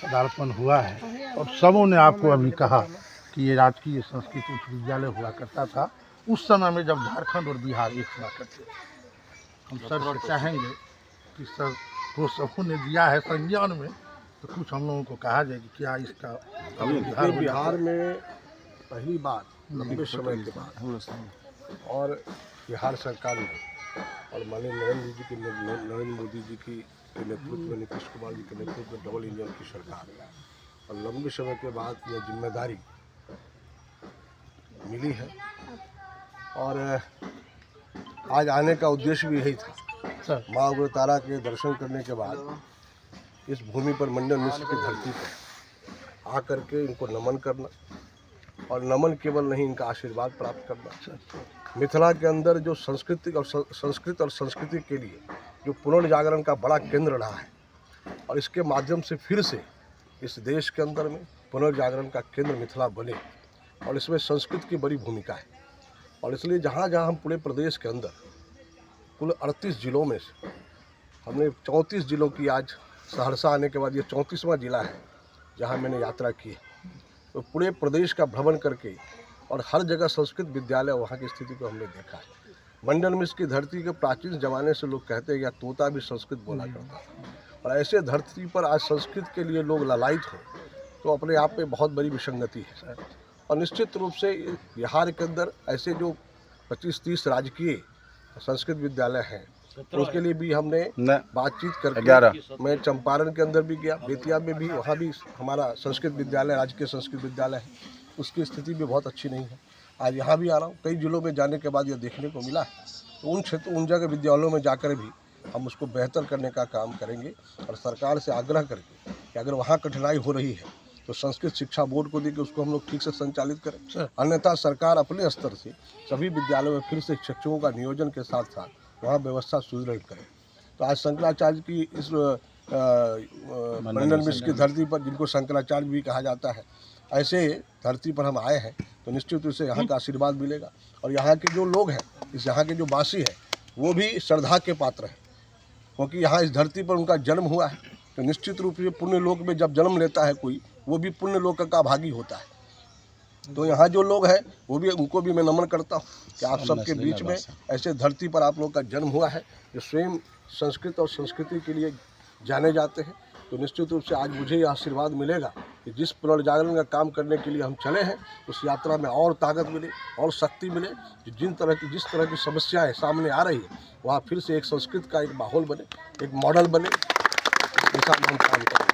पदार्पण हुआ है और सबों ने आपको अभी कहा कि ये राजकीय संस्कृत उच्च विद्यालय हुआ करता था उस समय में जब झारखंड और बिहार एक हुआ करते थे। हम सर से चाहेंगे कि सर वो सबों ने दिया है संज्ञान में, तो कुछ हम लोगों को कहा जाए कि क्या इसका बिहार में पहली बार लंबे समय के बाद और बिहार सरकार ने और माननीय नरेंद्र मोदी जी की नेतृत्व में, नीतीश कुमार जी के नेतृत्व में डबल इंजन की सरकार और लंबे समय के बाद यह जिम्मेदारी मिली है। और आज आने का उद्देश्य भी यही था, माँ उग्रतारा के दर्शन करने के बाद इस भूमि पर मंडन मिश्र की धरती पर आकर के इनको नमन करना और नमन केवल नहीं, इनका आशीर्वाद प्राप्त करना। मिथिला के अंदर जो संस्कृत और संस्कृति के लिए जो पुनर्जागरण का बड़ा केंद्र रहा है और इसके माध्यम से फिर से इस देश के अंदर में पुनर्जागरण का केंद्र मिथिला बने और इसमें संस्कृत की बड़ी भूमिका है। और इसलिए जहाँ जहाँ हम पूरे प्रदेश के अंदर कुल 38 जिलों में से हमने 34 जिलों की, आज सहरसा आने के बाद ये 34वां जिला है जहाँ मैंने यात्रा की है। तो पूरे प्रदेश का भ्रमण करके और हर जगह संस्कृत विद्यालय वहाँ की स्थिति को हमने देखा है। मंडन मिश्र की धरती के प्राचीन जमाने से लोग कहते हैं या तोता भी संस्कृत बोला करता था, और ऐसे धरती पर आज संस्कृत के लिए लोग ललायित हों तो अपने आप में बहुत बड़ी विसंगति है। और निश्चित रूप से बिहार के अंदर ऐसे जो 25-30 राजकीय संस्कृत विद्यालय हैं तो उसके लिए भी हमने बातचीत करके, मैं चंपारण के अंदर भी गया, बेतिया में भी, वहाँ भी हमारा संस्कृत विद्यालय, राजकीय संस्कृत विद्यालय है, उसकी स्थिति भी बहुत अच्छी नहीं है। आज यहाँ भी आ रहा हूँ, कई जिलों में जाने के बाद यह देखने को मिला है। तो उन जगह विद्यालयों में जाकर भी हम उसको बेहतर करने का काम करेंगे और सरकार से आग्रह करके कि अगर वहाँ कठिनाई हो रही है तो संस्कृत शिक्षा बोर्ड को देकर उसको हम लोग ठीक से संचालित करें। अन्यथा सरकार अपने स्तर से सभी विद्यालयों में फिर से शिक्षकों का नियोजन के साथ साथ वहाँ व्यवस्था सुदृढ़ करें। तो आज शंकराचार्य की इस मंडन मिश्र की धरती पर, जिनको शंकराचार्य भी कहा जाता है, ऐसे धरती पर हम आए हैं तो निश्चित रूप से यहाँ का आशीर्वाद मिलेगा। और यहाँ के जो लोग हैं, इस यहाँ के जो वासी हैं, वो भी श्रद्धा के पात्र हैं, क्योंकि यहाँ इस धरती पर उनका जन्म हुआ है। तो निश्चित रूप से पुण्य लोक में जब जन्म लेता है कोई, वो भी पुण्य लोक का भागी होता है। तो यहाँ जो लोग हैं वो भी, उनको भी मैं नमन करता हूँ कि आप सबके बीच में ऐसे धरती पर आप लोग का जन्म हुआ है जो स्वयं संस्कृत और संस्कृति के लिए जाने जाते हैं। तो निश्चित रूप से आज मुझे यह आशीर्वाद मिलेगा कि जिस पुनर्जागरण का काम करने के लिए हम चले हैं उस यात्रा में और ताकत मिले और शक्ति मिले, जिस तरह की समस्याएं सामने आ रही है वहाँ फिर से एक संस्कृत का एक माहौल बने, एक मॉडल बने, ऐसा हम काम करेंगे।